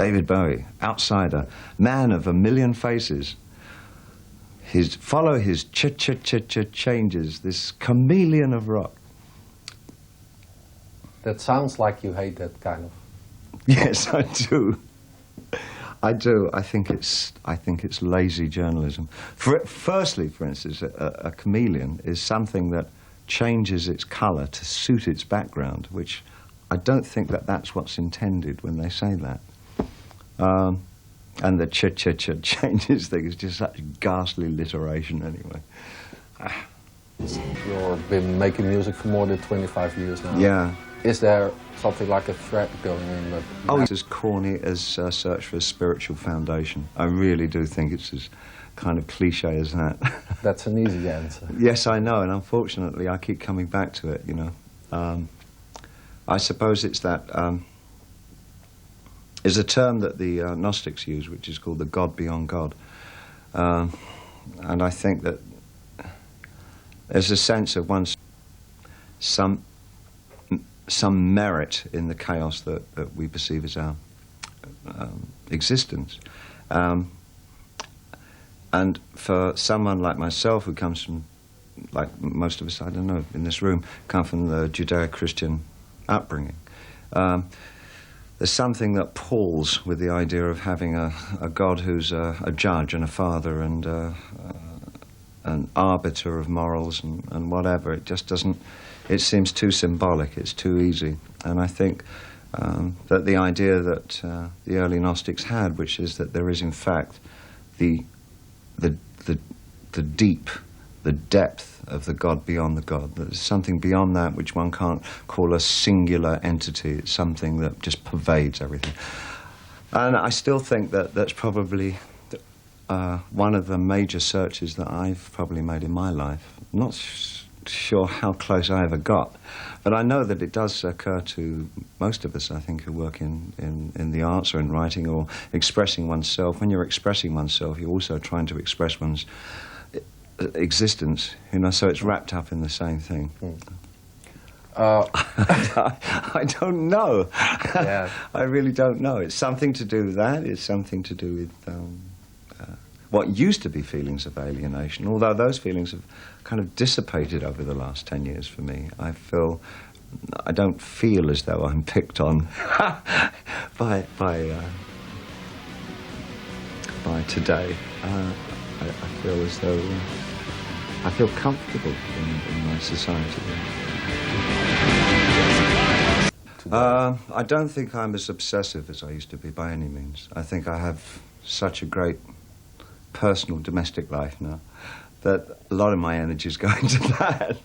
David Bowie, outsider, man of a million faces. Follow his changes, this chameleon of rock. That sounds like you hate that kind of. Yes, I do. I do. I think it's lazy journalism. Firstly, for instance, a chameleon is something that changes its colour to suit its background, which I don't think that's what's intended when they say that. And the changes thing is just such ghastly literation anyway. You've been making music for more than 25 years now. Yeah. Is there something like a thread going in? That it's as corny as Search for a Spiritual Foundation. I really do think it's as kind of cliche as that. That's an easy answer. Yes, I know, and unfortunately I keep coming back to it, you know. I suppose it's that... is a term that the Gnostics use, which is called the God beyond God. And I think that there's a sense of some merit in the chaos that we perceive as our existence. And for someone like myself who comes from, like most of us, I don't know, in this room, come from the Judeo-Christian upbringing, there's something that palls with the idea of having a God who's a judge and a father and an arbiter of morals and whatever. It just doesn't, it seems too symbolic, it's too easy. And I think that the idea that the early Gnostics had, which is that there is in fact the deep, the depth of the God beyond the God. There's something beyond that which one can't call a singular entity. It's something that just pervades everything. And I still think that that's probably one of the major searches that I've probably made in my life. I'm not sure how close I ever got, but I know that it does occur to most of us, I think, who work in the arts or in writing or expressing oneself. When you're expressing oneself, you're also trying to express one's existence, you know, so it's wrapped up in the same thing. I don't know. Yeah. I really don't know. It's something to do with that. It's something to do with what used to be feelings of alienation, although those feelings have kind of dissipated over the last 10 years for me. I don't feel as though I'm picked on by today. I feel as though I feel comfortable in my society. I don't think I'm as obsessive as I used to be by any means. I think I have such a great personal domestic life now that a lot of my energy is going to that.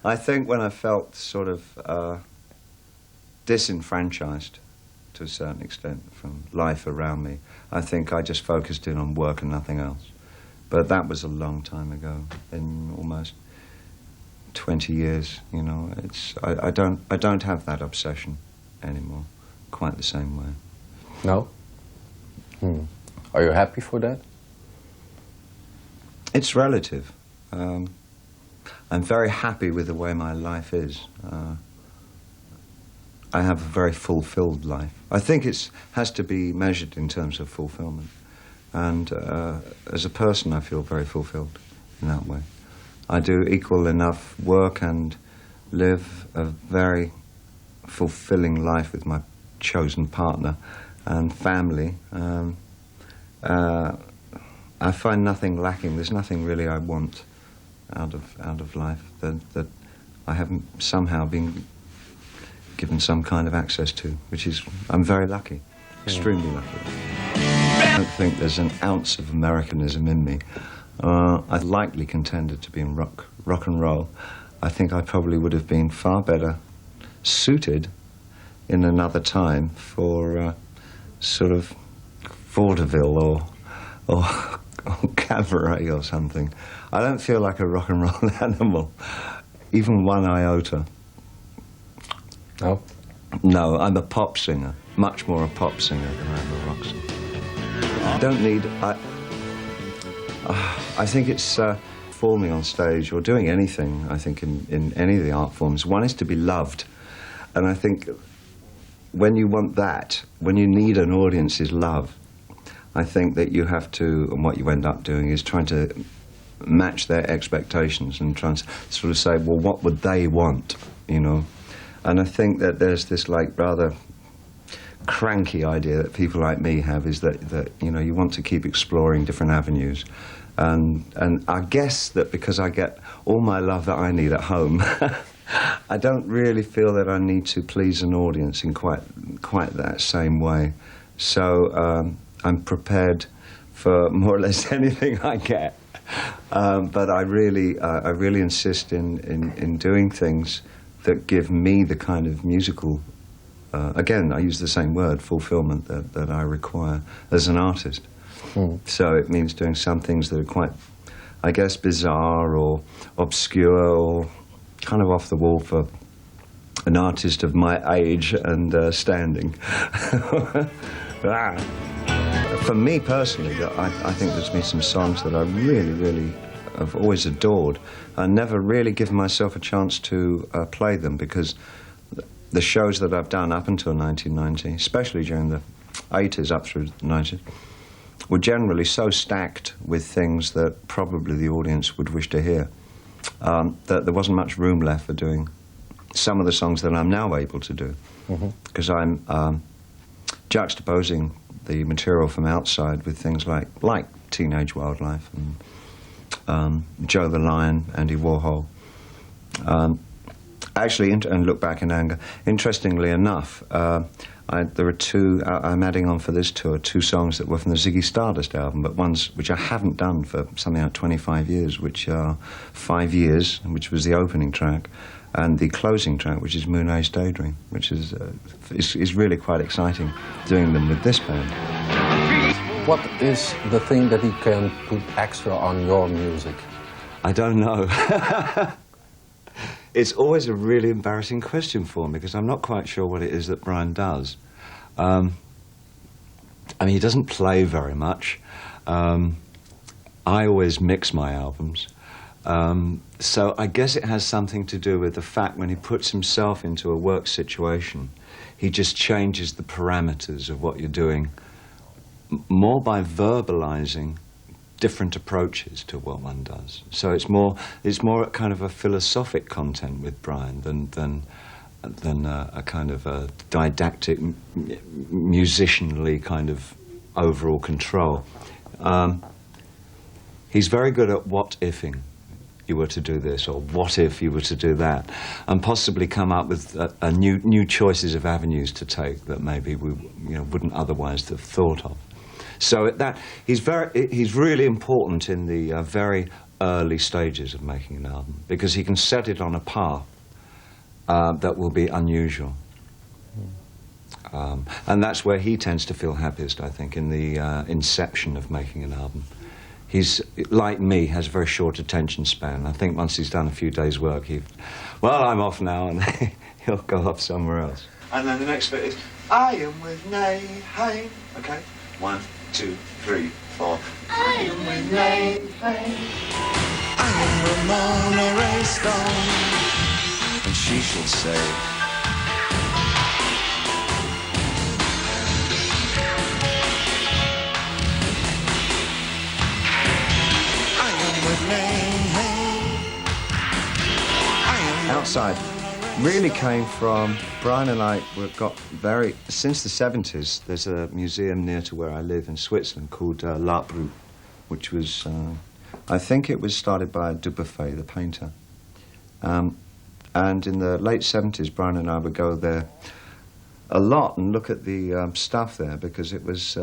I think when I felt sort of disenfranchised to a certain extent from life around me, I think I just focused in on work and nothing else. But that was a long time ago, in almost 20 years, you know. I don't have that obsession anymore, quite the same way. No? Are you happy for that? It's relative. I'm very happy with the way my life is. I have a very fulfilled life. I think it has to be measured in terms of fulfillment. And as a person, I feel very fulfilled in that way. I do equal enough work and live a very fulfilling life with my chosen partner and family. I find nothing lacking. There's nothing really I want out of life that I haven't somehow been given some kind of access to, which is, I'm very lucky, extremely lucky. I don't think there's an ounce of Americanism in me. I'd likely contended to be in rock and roll. I think I probably would have been far better suited in another time for sort of vaudeville or cabaret or something. I don't feel like a rock and roll animal, even one iota. No? No, I'm a pop singer, much more a pop singer than I'm a rock singer. I don't need... I think it's performing on stage or doing anything, I think, in any of the art forms. One is to be loved. And I think when you want that, when you need an audience's love, I think that you have to, and what you end up doing is trying to match their expectations and trying to sort of say, well, what would they want, you know? And I think that there's this like rather cranky idea that people like me have, is that you know, you want to keep exploring different avenues. And I guess that because I get all my love that I need at home, I don't really feel that I need to please an audience in quite that same way. So I'm prepared for more or less anything I get. But I really insist in doing things that give me the kind of musical, again, I use the same word, fulfillment, that I require as an artist. So it means doing some things that are quite, I guess, bizarre or obscure or kind of off the wall for an artist of my age and standing. For me personally, I think there's been some songs that I really have always adored. I never really given myself a chance to play them, because the shows that I've done up until 1990, especially during the 80s up through the 90s, were generally so stacked with things that probably the audience would wish to hear, that there wasn't much room left for doing some of the songs that I'm now able to do, because I'm juxtaposing the material from outside with things like Teenage Wildlife and Joe the Lion, Andy Warhol. Actually, and Look Back in Anger. Interestingly enough, there are two, I'm adding on for this tour, two songs that were from the Ziggy Stardust album, but ones which I haven't done for something like 25 years, which are 5 Years, which was the opening track, and the closing track, which is Moon Age Daydream, which is really quite exciting, doing them with this band. What is the thing that he can put extra on your music? I don't know. It's always a really embarrassing question for me, because I'm not quite sure what it is that Brian does. I mean, he doesn't play very much. I always mix my albums. So I guess it has something to do with the fact when he puts himself into a work situation, he just changes the parameters of what you're doing, more by verbalizing different approaches to what one does. So it's more kind of a philosophic content with Brian than a kind of a didactic, musicianly kind of overall control. He's very good at what-ifing. You were to do this, or what if you were to do that, and possibly come up with new choices of avenues to take that maybe we wouldn't otherwise have thought of. So he's really important in the very early stages of making an album, because he can set it on a path that will be unusual. And that's where he tends to feel happiest, I think, in the inception of making an album. He's, like me, has a very short attention span. I think once he's done a few days' work, well, I'm off now, and he'll go off somewhere else. And then the next bit is, I am with Nay, hey. Okay, 1, 2, 3, 4. I am with Nay, hey. I am Ramona Ray Stone, and she shall say, Outside really came from Brian and I since the 70s. There's a museum near to where I live in Switzerland called L'Art Brut, which was, I think it was started by Dubuffet, the painter. And in the late 70s, Brian and I would go there a lot and look at the stuff there, because it was,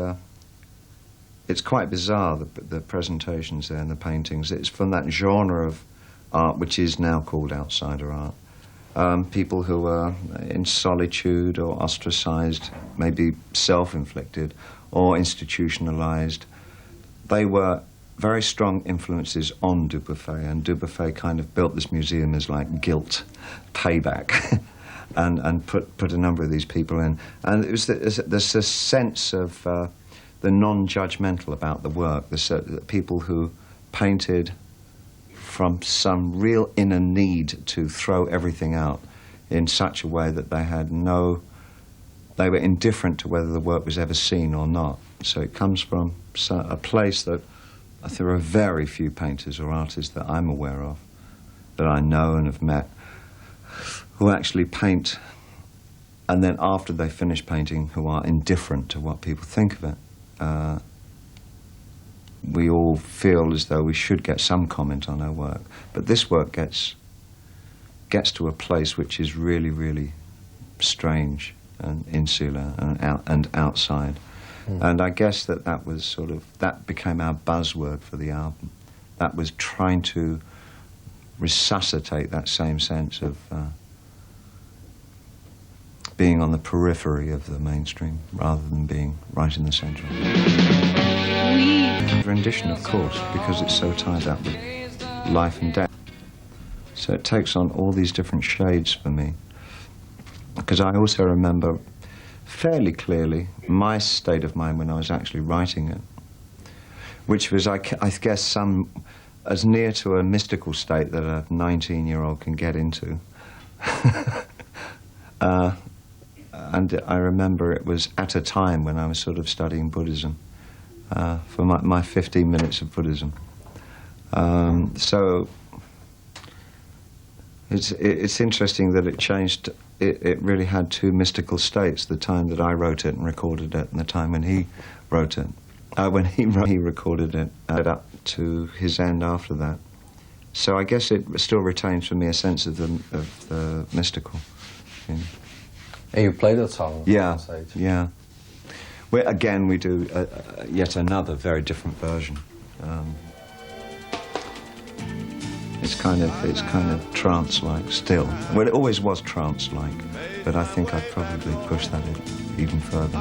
it's quite bizarre, the presentations there and the paintings. It's from that genre of art which is now called outsider art. People who are in solitude or ostracized, maybe self-inflicted or institutionalized. They were very strong influences on Dubuffet, and Dubuffet kind of built this museum as like guilt, payback, and put a number of these people in. And it was there's a sense of the non-judgmental about the work, the people who painted from some real inner need to throw everything out in such a way that they had no they were indifferent to whether the work was ever seen or not. So it comes from a place that there are very few painters or artists that I'm aware of, that I know and have met, who actually paint, and then after they finish painting, who are indifferent to what people think of it. We all feel as though we should get some comment on our work, but this work gets to a place which is really, really strange and insular and outside. And I guess that was sort of, that became our buzzword for the album. That was trying to resuscitate that same sense of being on the periphery of the mainstream rather than being right in the centre. Rendition, of course, because it's so tied up with life and death. So it takes on all these different shades for me. Because I also remember fairly clearly my state of mind when I was actually writing it, which was, I guess, as near to a mystical state that a 19-year-old can get into. And I remember it was at a time when I was sort of studying Buddhism, for my 15 minutes of Buddhism. So it's interesting that it changed. It really had two mystical states: the time that I wrote it and recorded it, and the time when he wrote it. When he recorded it, up to his end after that. So I guess it still retains for me a sense of the mystical. You know. And you play that song on stage? Yeah. Again, we do yet another very different version. It's kind of trance-like still. Well, it always was trance-like, but I think I'd probably push that even further.